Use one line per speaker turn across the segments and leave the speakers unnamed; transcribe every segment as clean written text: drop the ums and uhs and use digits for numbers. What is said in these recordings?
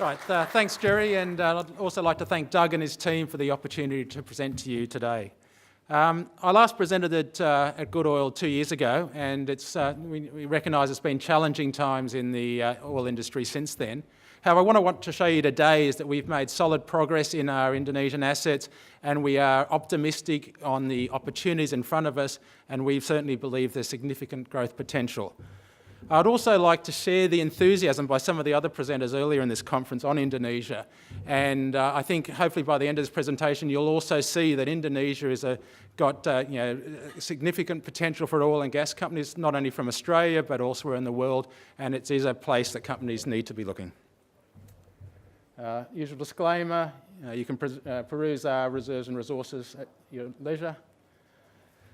Right, thanks Jerry, and I'd also like to thank Doug and his team for the opportunity to present to you today. I last presented it at Good Oil 2 years ago, and we recognise it's been challenging times in the oil industry since then. However, what I want to show you today is that we've made solid progress in our Indonesian assets, and we are optimistic on the opportunities in front of us, and we certainly believe there's significant growth potential. I'd also like to share the enthusiasm by some of the other presenters earlier in this conference on Indonesia. And I think hopefully by the end of this presentation, you'll also see that Indonesia has got significant potential for oil and gas companies, not only from Australia, but elsewhere in the world. And it is a place that companies need to be looking. Usual disclaimer, you can peruse our reserves and resources at your leisure.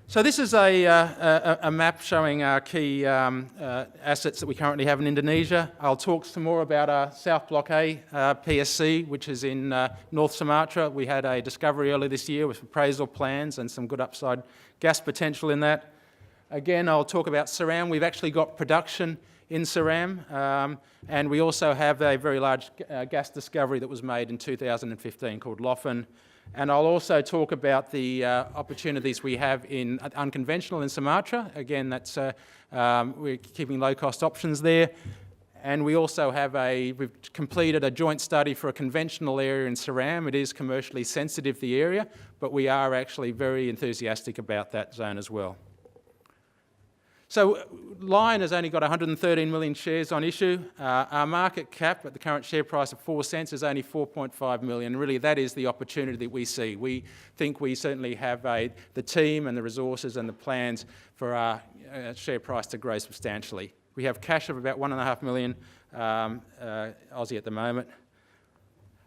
So this is a map showing our key assets that we currently have in Indonesia. I'll talk some more about our South Block A PSC, which is in North Sumatra. We had a discovery earlier this year with appraisal plans and some good upside gas potential in that. Again, I'll talk about Seram. We've actually got production in Seram, and we also have a very large gas discovery that was made in 2015 called Lofen. And I'll also talk about the opportunities we have in unconventional in Sumatra. Again, we're keeping low-cost options there. And we also have we've completed a joint study for a conventional area in Seram. It is commercially sensitive, the area, but we are actually very enthusiastic about that zone as well. So Lion has only got 113 million shares on issue. Our market cap at the current share price of 4 cents is only 4.5 million. Really, that is the opportunity that we see. We think we certainly have the team and the resources and the plans for our share price to grow substantially. We have cash of about 1.5 million Aussie at the moment.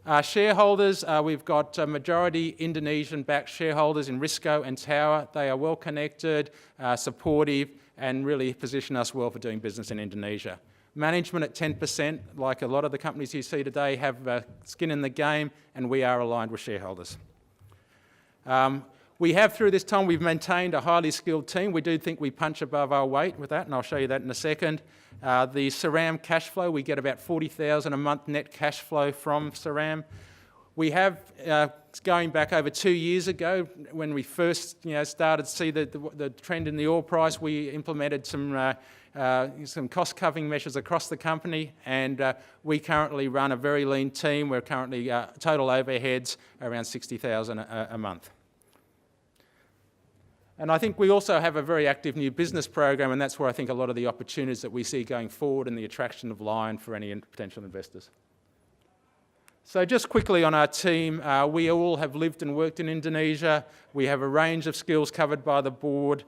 Our shareholders, we've got majority Indonesian-backed shareholders in Risco and Tower. They are well connected, supportive, and really position us well for doing business in Indonesia. Management at 10%, like a lot of the companies you see today, have skin in the game, and we are aligned with shareholders. We have, through this time, we've maintained a highly skilled team. We do think we punch above our weight with that, and I'll show you that in a second. The Seram cash flow, we get about 40,000 a month net cash flow from Seram. We have, going back over 2 years ago, when we first started to see the trend in the oil price, we implemented some cost-cutting measures across the company, and we currently run a very lean team. We're currently total overheads around 60,000 a month. And I think we also have a very active new business program, and that's where I think a lot of the opportunities that we see going forward and the attraction of Lion for any potential investors. So just quickly on our team, we all have lived and worked in Indonesia. We have a range of skills covered by the board.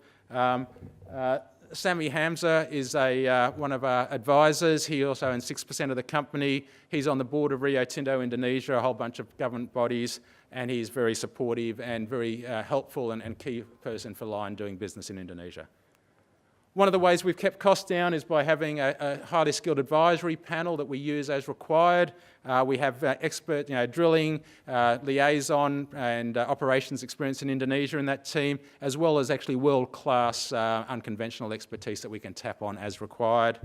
Sami Hamza is one of our advisors. He also owns 6% of the company. He's on the board of Rio Tinto Indonesia, a whole bunch of government bodies, and he's very supportive and very helpful and key person for Lion doing business in Indonesia. One of the ways we've kept costs down is by having a highly skilled advisory panel that we use as required. We have expert drilling, liaison and operations experience in Indonesia in that team, as well as actually world-class unconventional expertise that we can tap on as required.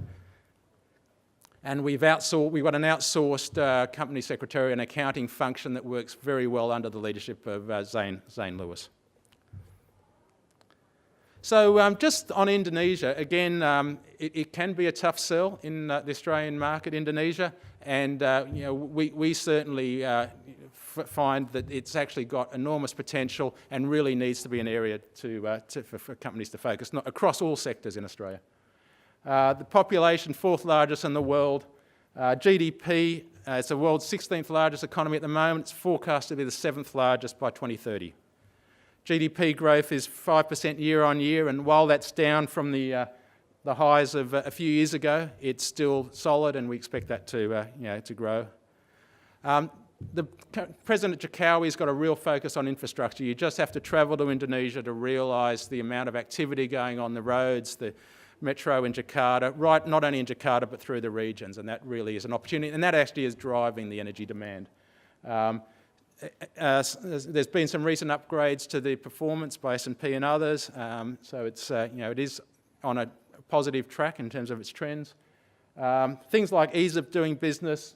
And we've got an outsourced company secretary and accounting function that works very well under the leadership of Zane Lewis. So just on Indonesia, again, it can be a tough sell in the Australian market, Indonesia, and we certainly find that it's actually got enormous potential and really needs to be an area for companies to focus across all sectors in Australia. The population, 4th largest in the world. GDP, it's the world's 16th largest economy at the moment. It's forecast to be the 7th largest by 2030. GDP growth is 5% year on year, and while that's down from the highs of a few years ago, it's still solid, and we expect that to grow. President Jokowi's got a real focus on infrastructure. You just have to travel to Indonesia to realise the amount of activity going on the roads, the metro in Jakarta, right, not only in Jakarta but through the regions, and that really is an opportunity, and that actually is driving the energy demand. There's been some recent upgrades to the performance by S&P and others, so it's it is on a positive track in terms of its trends. Things like ease of doing business,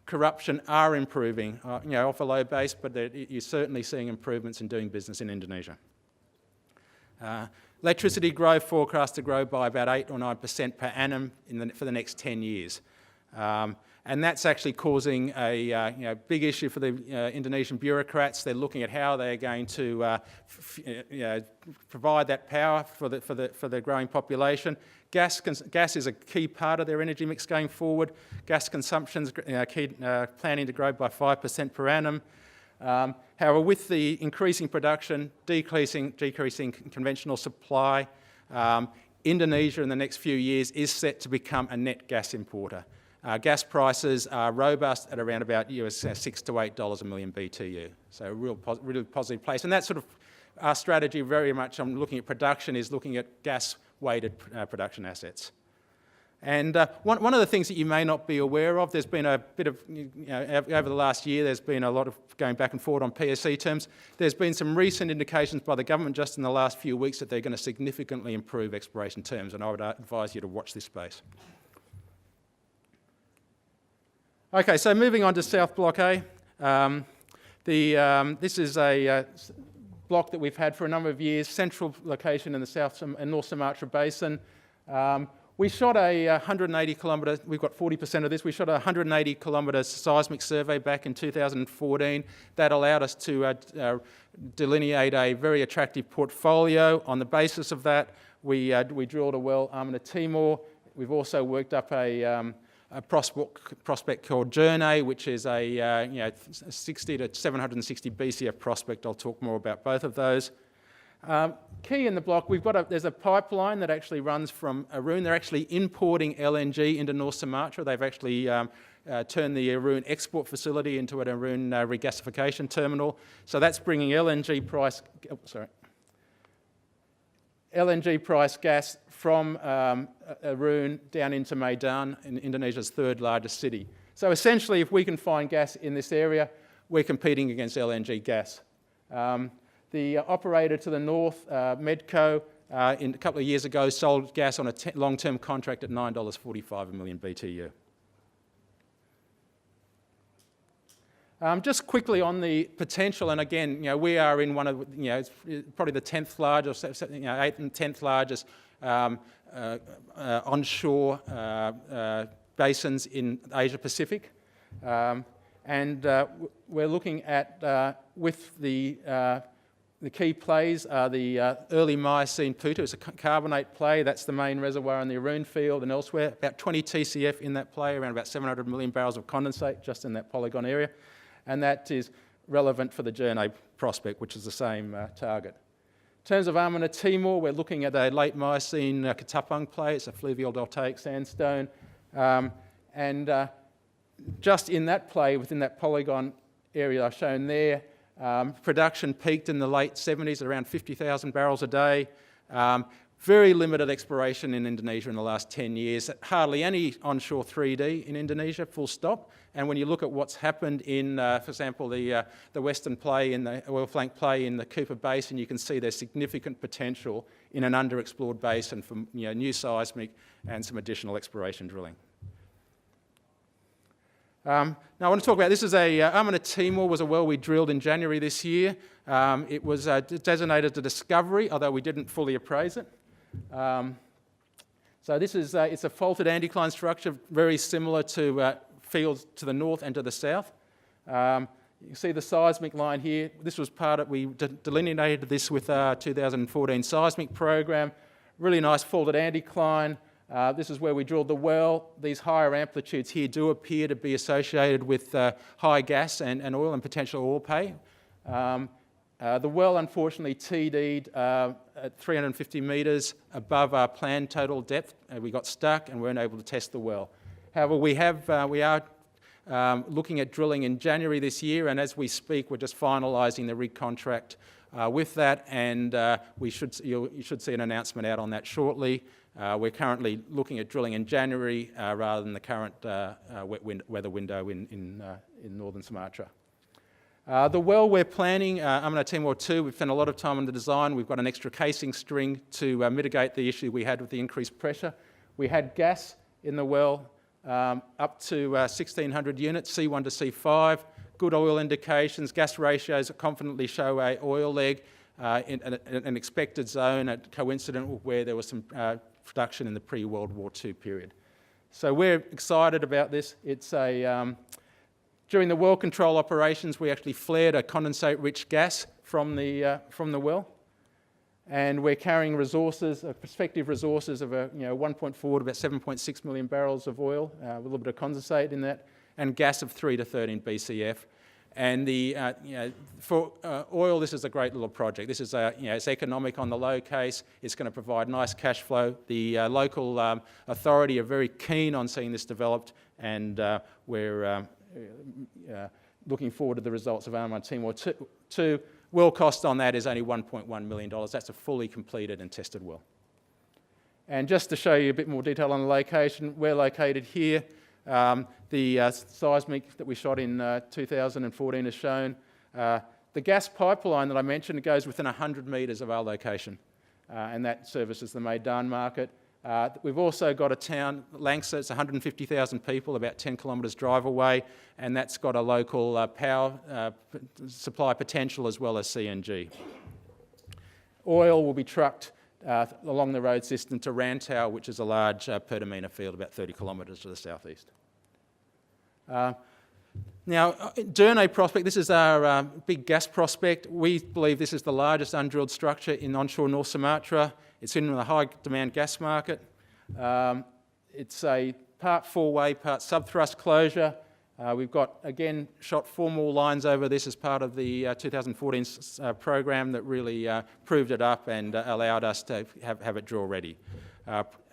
corruption are improving, off a low base, but you're certainly seeing improvements in doing business in Indonesia. Electricity growth forecast to grow by about 8 or 9% per annum for the next 10 years. And that's actually causing a big issue for the Indonesian bureaucrats. They're looking at how they're going to provide that power for the growing population. Gas is a key part of their energy mix going forward. Gas consumption's planning to grow by 5% per annum. However, with the increasing production, decreasing conventional supply, Indonesia in the next few years is set to become a net gas importer. Gas prices are robust at around about $6 to $8 a million BTU. So a really positive place. And that's sort of our strategy very much on looking at production is looking at gas-weighted production assets. And one of the things that you may not be aware of, there's been a bit of, over the last year, there's been a lot of going back and forth on PSC terms. There's been some recent indications by the government just in the last few weeks that they're going to significantly improve exploration terms, and I would advise you to watch this space. Okay, so moving on to South Block A. This is a block that we've had for a number of years, central location in the North Sumatra Basin. We shot a 180 kilometre, we've got 40% of this, we shot a 180 kilometre seismic survey back in 2014. That allowed us to delineate a very attractive portfolio. On the basis of that, we drilled a well, Amana Timor. We've also worked up a prospect called Jerneh, which is a 60 to 760 BCF prospect. I'll talk more about both of those. Key in the block, there's a pipeline that actually runs from Arun. They're actually importing LNG into North Sumatra. They've actually turned the Arun export facility into an Arun regasification terminal. So that's bringing LNG price gas from Arun down into Medan, in Indonesia's third largest city. So essentially, if we can find gas in this area, we're competing against LNG gas. The operator to the north, Medco, a couple of years ago sold gas on a long-term contract at $9.45 a million BTU. Just quickly on the potential, and again, we are in one of, probably the 10th largest, 8th and 10th largest onshore basins in Asia Pacific, and we're looking at with the key plays are the early Miocene Pluto. It's a carbonate play. That's the main reservoir in the Arun field and elsewhere. About 20 TCF in that play, around about 700 million barrels of condensate just in that polygon area. And that is relevant for the Jerneh prospect, which is the same target. In terms of Amana Timor, we're looking at a late Miocene Ketapang play. It's a fluvial deltaic sandstone. And just in that play, within that polygon area I've shown there, production peaked in the late 70s at around 50,000 barrels a day. Very limited exploration in Indonesia in the last 10 years. Hardly any onshore 3D in Indonesia, full stop. And when you look at what's happened in, for example, the western play, in the oil flank play in the Cooper Basin, you can see there's significant potential in an underexplored basin for new seismic and some additional exploration drilling. Now I want to talk about, this is Amana Timor was a well we drilled in January this year. It was designated a discovery, although we didn't fully appraise it. So this is, it's a faulted anticline structure, very similar to fields to the north and to the south. You can see the seismic line here. This was part of, we delineated this with our 2014 seismic program. Really nice faulted anticline. This is where we drilled the well. These higher amplitudes here do appear to be associated with high gas and oil and potential oil pay. The well, unfortunately, TD'd at 350 metres above our planned total depth. We got stuck and weren't able to test the well. However, we are looking at drilling in January this year, and as we speak, we're just finalising the rig contract with that, and you should see an announcement out on that shortly. We're currently looking at drilling in January rather than the current weather window in northern Sumatra. The well we're planning, Amana Timor 2, we've spent a lot of time on the design. We've got an extra casing string to mitigate the issue we had with the increased pressure. We had gas in the well up to 1,600 units, C1 to C5. Good oil indications, gas ratios that confidently show a oil leg in an expected zone coincident with where there was some production in the pre-World War II period. So we're excited about this. It's during the well control operations, we actually flared a condensate-rich gas from the well, and we're carrying resources, prospective resources of 1.4 to about 7.6 million barrels of oil, with a little bit of condensate in that, and gas of 3 to 13 BCF. And for oil, this is a great little project. This is it's economic on the low case. It's going to provide nice cash flow. The local authority are very keen on seeing this developed, and we're looking forward to the results of Armand Timor 2. Well cost on that is only $1.1 million. That's a fully completed and tested well. And just to show you a bit more detail on the location, we're located here. The seismic that we shot in 2014 is shown. The gas pipeline that I mentioned goes within 100 metres of our location, and that services the Meydan market. We've also got a town, Langsa, it's 150,000 people, about 10 kilometres drive away, and that's got a local power supply potential as well as CNG. Oil will be trucked along the road system to Rantau, which is a large Pertamina field about 30 kilometres to the southeast. Now, Durnay prospect, this is our big gas prospect. We believe this is the largest undrilled structure in onshore North Sumatra. It's in the high demand gas market. It's a part four-way, part subthrust closure. We've got, again, shot 4 more lines over this as part of the 2014 program that really proved it up and allowed us to have it drill ready.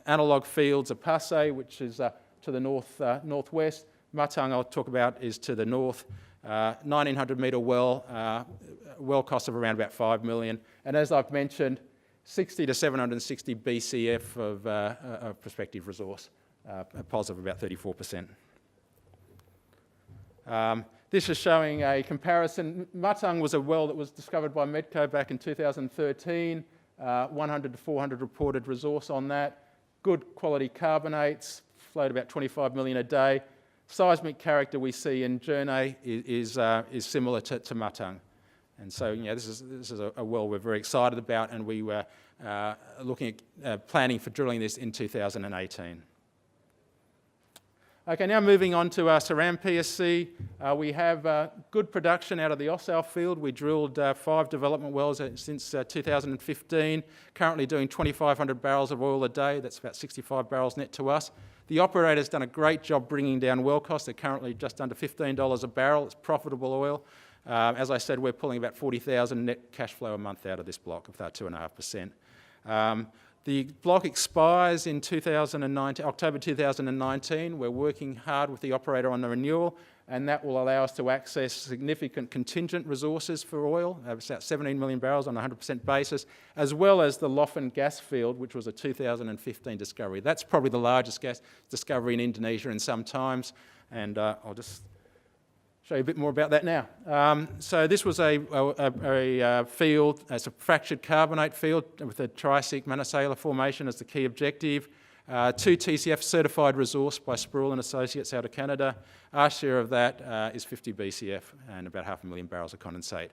Analogue fields are Passe, which is to the northwest. Matang, I'll talk about, is to the north. 1,900 metre well, well cost of around about $5 million. And as I've mentioned, 60 to 760 BCF of prospective resource, a POS of about 34%. This is showing a comparison. Matang was a well that was discovered by Medco back in 2013, 100 to 400 reported resource on that. Good quality carbonates, flowed about 25 million a day. Seismic character we see in Durnay is similar to Matang. And so, this is a well we're very excited about, and we were looking at planning for drilling this in 2018. Okay, now moving on to our Saram PSC. We have good production out of the Ossau field. We drilled 5 development wells since 2015, currently doing 2,500 barrels of oil a day. That's about 65 barrels net to us. The operator's done a great job bringing down well costs. They're currently just under $15 a barrel. It's profitable oil. As I said, we're pulling about 40,000 net cash flow a month out of this block, with our 2.5%. The block expires in October 2019. We're working hard with the operator on the renewal, and that will allow us to access significant contingent resources for oil, about 17 million barrels on a 100% basis, as well as the Loffen gas field, which was a 2015 discovery. That's probably the largest gas discovery in Indonesia in some times, and I'll just show you a bit more about that now. So this was a field, it's a fractured carbonate field with a Triassic Manasela formation as the key objective. 2 TCF certified resource by Sproul and Associates out of Canada. Our share of that is 50 BCF and about 500,000 barrels of condensate.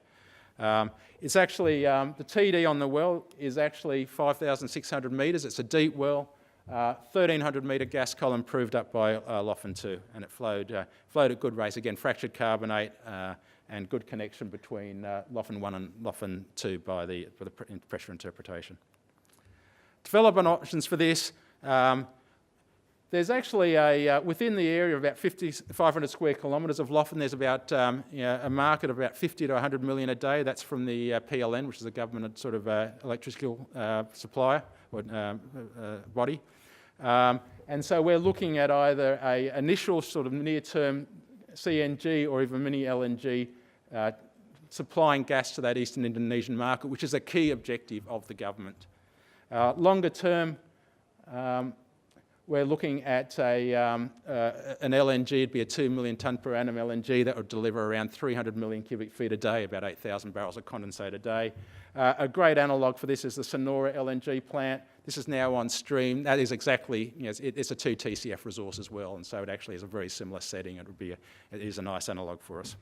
It's actually, the TD on the well is actually 5,600 metres. It's a deep well. 1,300 metre gas column proved up by Loffen 2, and it flowed at good rates. Again, fractured carbonate and good connection between Loffen 1 and Loffen 2 for the pressure interpretation. Development options for this. There's actually within the area of about 500 square kilometres of Loffen, there's about a market of about 50 to 100 million a day. That's from the PLN, which is a government sort of electrical supplier or body. And so we're looking at either an initial sort of near-term CNG or even mini LNG supplying gas to that eastern Indonesian market, which is a key objective of the government. Longer term, we're looking at an LNG, it'd be a 2 million tonne per annum LNG that would deliver around 300 million cubic feet a day, about 8,000 barrels of condensate a day. A great analogue for this is the Sonora LNG plant. This is now on stream. That is exactly, it's a 2 TCF resource as well, and so it actually is a very similar setting. It is a nice analogue for us.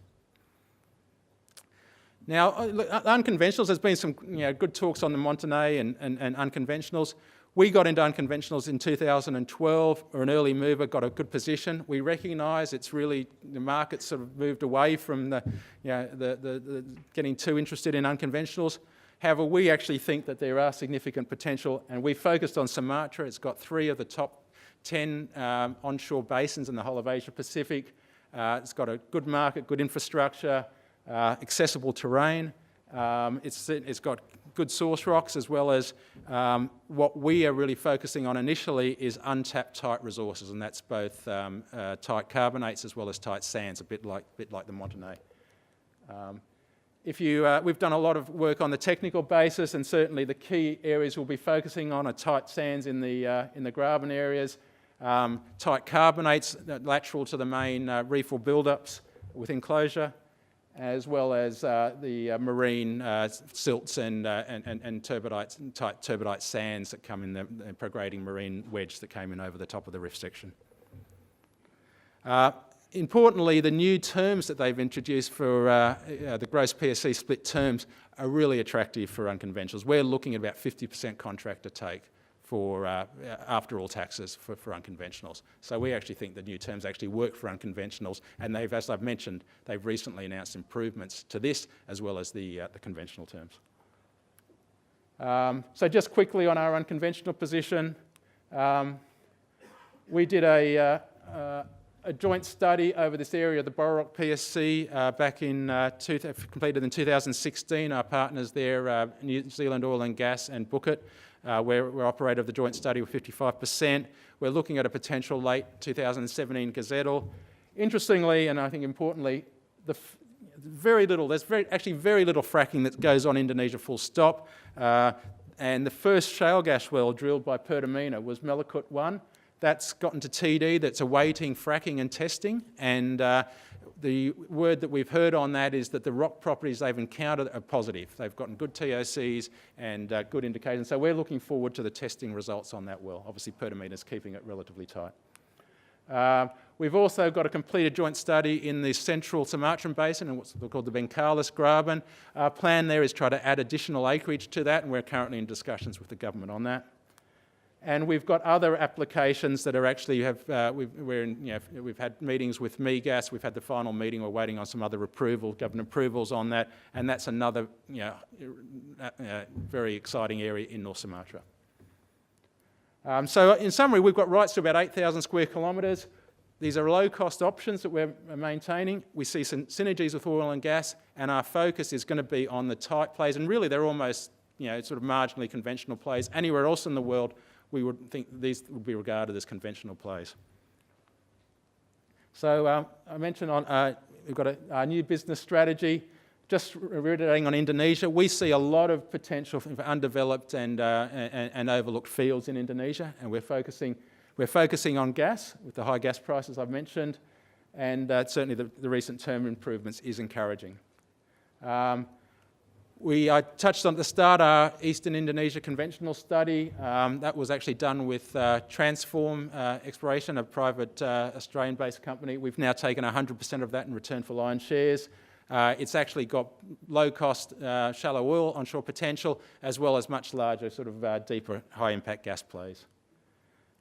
Now, unconventionals, there's been some good talks on the Montney and unconventionals. We got into unconventionals in 2012, or an early mover, got a good position. We recognise it's really, the market's sort of moved away from the getting too interested in unconventionals. However, we actually think that there are significant potential, and we focused on Sumatra. It's got 3 of the top 10 onshore basins in the whole of Asia Pacific. It's got a good market, good infrastructure, accessible terrain. It's got good source rocks, as well as what we are really focusing on initially is untapped tight resources, and that's both tight carbonates as well as tight sands, a bit like the Montney. We've done a lot of work on the technical basis, and certainly the key areas we'll be focusing on are tight sands in the Graben areas, tight carbonates lateral to the main reef or build-ups with enclosure, as well as the marine silts and turbidites, tight turbidite sands that come in the prograding marine wedge that came in over the top of the rift section. Importantly, the new terms that they've introduced for the gross PSC split terms are really attractive for unconventionals. We're looking at about 50% contractor take for after all taxes for unconventionals. So we actually think the new terms actually work for unconventionals, and they've, as I've mentioned, they've recently announced improvements to this as well as the conventional terms. So just quickly on our unconventional position, we did a joint study over this area of the Bororock PSC back in completed in 2016. Our partners there, New Zealand Oil and Gas and Bukit, we're operator of the joint study with 55%. We're looking at a potential late 2017 gazettal. Interestingly, and I think importantly, there's very little fracking that goes on in Indonesia, full stop. And the first shale gas well drilled by Pertamina was Melakut 1. That's gotten to TD, that's awaiting fracking and testing, and the word that we've heard on that is that the rock properties they've encountered are positive. They've gotten good TOCs and good indications, so we're looking forward to the testing results on that well. Obviously, Pertamina's keeping it relatively tight. We've also got a completed joint study in the central Sumatran basin in what's called the Bengkalis Graben. Our plan there is to try to add additional acreage to that, and we're currently in discussions with the government on that. And we've got other applications that are actually we've had meetings with MIGAS. We've had the final meeting. We're waiting on some other government approvals on that, and that's another very exciting area in North Sumatra. So in summary, we've got rights to about 8,000 square kilometres. These are low-cost options that we're maintaining. We see some synergies with oil and gas, and our focus is going to be on the tight plays, and really they're almost sort of marginally conventional plays. Anywhere else in the world, we would think these would be regarded as conventional plays. So I mentioned we've got a new business strategy. Just reiterating on Indonesia, we see a lot of potential for undeveloped and overlooked fields in Indonesia, and we're focusing on gas with the high gas prices I've mentioned, and certainly the recent term improvements is encouraging. I touched on at the start our Eastern Indonesia conventional study. That was actually done with Transform Exploration, a private Australian-based company. We've now taken 100% of that in return for Lion shares. It's actually got low-cost shallow oil onshore potential, as well as much larger, sort of deeper, high-impact gas plays.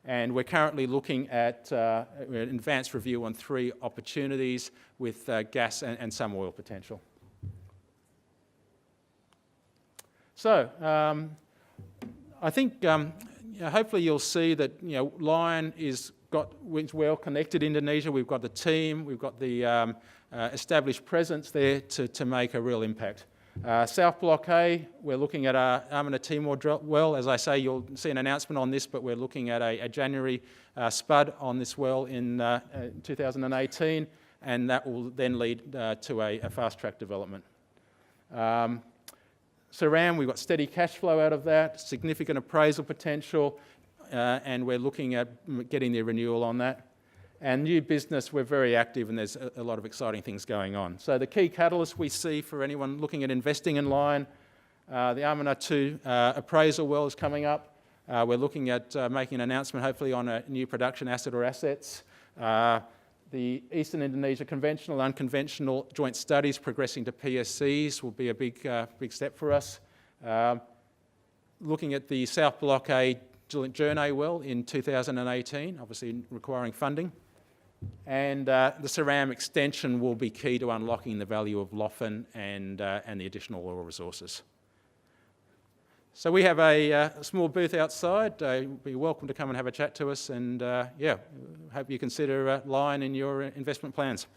And we're currently looking at an advanced review on 3 opportunities with gas and some oil potential. So, I think hopefully you'll see that Lion is well connected in Indonesia. We've got the team, we've got the established presence there to make a real impact. South Block A, we're looking at our Armina Timor well. As I say, you'll see an announcement on this, but we're looking at a January spud on this well in 2018, and that will then lead to a fast-track development. Suram, we've got steady cash flow out of that, significant appraisal potential. and we're looking at getting the renewal on that. And new business, we're very active and there's a lot of exciting things going on. So the key catalysts we see for anyone looking at investing in Lion, the Armina 2 appraisal well is coming up. We're looking at making an announcement hopefully on a new production asset or assets. The Eastern Indonesia conventional, unconventional joint studies progressing to PSCs will be a big step for us. Looking at the South Block A Jurnay well in 2018, obviously requiring funding. And the Saram extension will be key to unlocking the value of Loffen and the additional oil resources. So we have a small booth outside. You'd be welcome to come and have a chat to us, and yeah, hope you consider Lion in your investment plans.